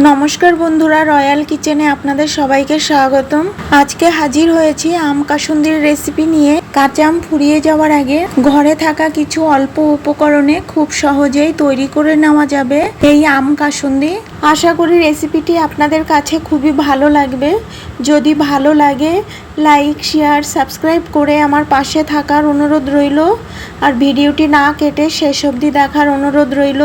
নমস্কার বন্ধুরা, রয়্যাল কিচেনে আপনাদের সবাইকে স্বাগতম। আজকে হাজির হয়েছি আম কাসুন্দির রেসিপি নিয়ে। কাঁচা আম ফুরিয়ে যাওয়ার আগে ঘরে থাকা কিছু অল্প উপকরণে খুব সহজেই তৈরি করে নেওয়া যাবে এই আম কাসুন্দি। আশা করি রেসিপিটি আপনাদের কাছে খুবই ভালো লাগবে। যদি ভালো লাগে লাইক, শেয়ার, সাবস্ক্রাইব করে আমার পাশে থাকার অনুরোধ রইল। আর ভিডিওটি না কেটে শেষ অবধি দেখার অনুরোধ রইল।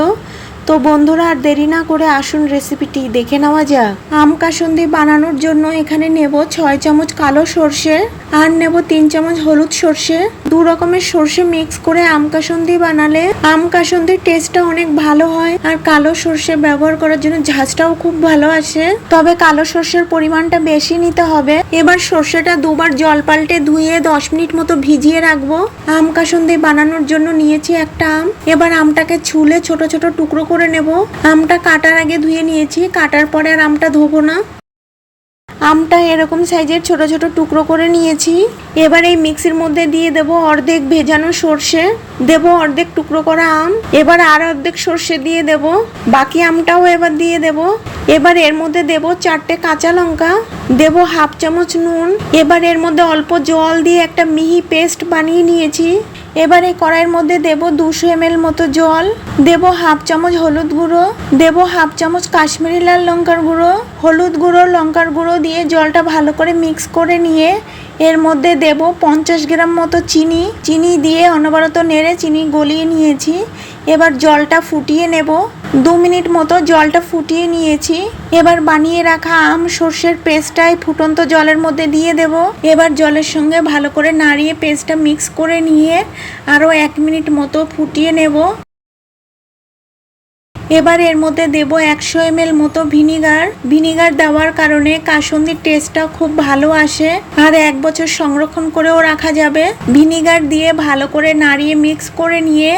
তো বন্ধুরা, আর দেরি না করে আসুন রেসিপিটি দেখে নেওয়া যাক। আম কাসুন্দি বানানোর জন্য এখানে নেব 6 চামচ কালো সর্ষে আর নেব 3 চামচ হলুদ সর্ষে। দু রকমের সর্ষে মিক্স করে আম কাসুন্দি বানালে আম কাসুন্দির টেস্টটা অনেক ভালো হয়। আর কালো সর্ষে ব্যবহার করার জন্য ঝাঁঝটাও খুব ভালো আসে, তবে কালো সর্ষের পরিমাণটা বেশি নিতে হবে। এবার সর্ষেটা দুবার জল পাল্টে ধুয়ে 10 মিনিট মতো ভিজিয়ে রাখবো। আম কাসুন্দি বানানোর জন্য নিয়েছি একটা আম। এবার আমটাকে ছুলে ছোট ছোট টুকরো করে নেব। আমটা কাটার আগে ধুয়ে নিয়েছি, কাটার পরে আর আমটা ধোবো না। আমটা এরকম সাইজের ছোট ছোট টুকরো করে নিয়েছি। এবার এই মিক্সির মধ্যে দিয়ে দেব অর্ধেক ভেজানো সর্ষে, দেব অর্ধেক টুকরো করা আম, এবার আর অর্ধেক সর্ষে দিয়ে দেব, বাকি আমটাও এবার দিয়ে দেব। এবার এর মধ্যে দেব 4টে কাঁচা লঙ্কা, দেব হাফ চামচ নুন। এবার এর মধ্যে অল্প জল দিয়ে একটা মিহি পেস্ট বানিয়ে নিয়েছি। এবার এই কড়াইয়ের মধ্যে দেব 200 ml মতো জল, দেব হাফ চামচ হলুদ গুঁড়ো, দেব হাফ চামচ কাশ্মীরি লাল লঙ্কার গুঁড়ো। হলুদ গুঁড়ো, লঙ্কার গুঁড়ো দিয়ে জলটা ভালো করে মিক্স করে নিয়ে এর মধ্যে দেব 50 গ্রাম মতো চিনি দিয়ে অনবরত নেড়ে চিনি গলিয়ে নিয়েছি। এবার জলটা ফুটিয়ে নেব। 2 মিনিট মতো জলটা ফুটিয়ে নিয়েছি। এবার বানিয়ে রাখা আম সর্ষের পেস্টটাই ফুটন্ত জলের মধ্যে দিয়ে দেব। এবার জলের সঙ্গে ভালো করে নাড়িয়ে পেস্টটা মিক্স করে নিয়ে আরও 1 মিনিট মতো ফুটিয়ে নেব। এবার এর মধ্যে দেব 100 ml মতো ভিনিগার দেওয়ার কারণে কাসুন্দির টেস্টটা খুব ভালো আসে আর 1 বছর সংরক্ষণ করেও রাখা যাবে। ভিনিগার দিয়ে ভালো করে নাড়িয়ে মিক্স করে নিয়ে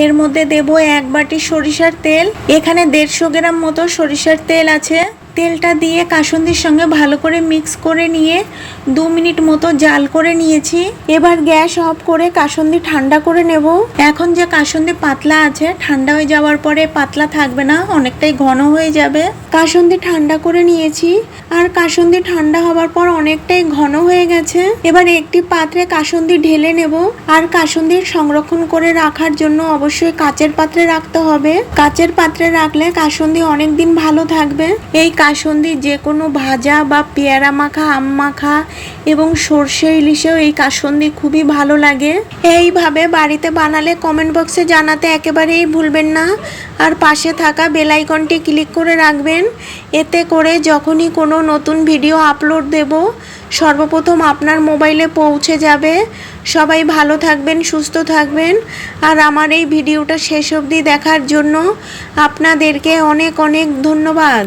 এর মধ্যে দেব 1 বাটি সরিষার তেল। এখানে 150 গ্রাম মতো সরিষার তেল আছে। তেলটা দিয়ে কাসুন্দির সঙ্গে ভালো করে মিক্স করে নিয়ে 2 মিনিট মতো জাল করে নিয়েছি। এবার গ্যাস অফ করে কাসুন্দি ঠান্ডা করে নেব। এখন যে কাসুন্দি পাতলা আছে, ঠান্ডা হয়ে যাওয়ার পরে পাতলা থাকবে না, অনেকটাই ঘন হয়ে যাবে। কাসুন্দি ঠান্ডা করে নিয়েছি আর কাসুন্দি ঠান্ডা হওয়ার পর অনেকটাই ঘন হয়ে গেছে। এবার একটি পাত্রে কাসুন্দি ঢেলে নেব। আর কাসুন্দি সংরক্ষণ করে রাখার জন্য অবশ্যই কাচের পাত্রে রাখতে হবে। কাচের পাত্রে রাখলে কাসুন্দি অনেক দিন ভালো থাকবে। এই কাসুন্দি যে কোনো ভাজা বা পেয়ারা মাখা, আম মাখা এবং সর্ষে ইলিশেও এই কাসুন্দি খুবই ভালো লাগে। এইভাবে বাড়িতে বানালে কমেন্ট বক্সে জানাতে একেবারেই ভুলবেন না। আর পাশে থাকা বেল আইকনটি ক্লিক করে রাখবেন। এতে করে যখনই কোনো নতুন ভিডিও আপলোড দেব সর্বপ্রথম আপনার মোবাইলে পৌঁছে যাবে। সবাই ভালো থাকবেন, সুস্থ থাকবেন। আর আমার এই ভিডিওটা শেষ অবধি দেখার জন্য আপনাদেরকে অনেক অনেক ধন্যবাদ।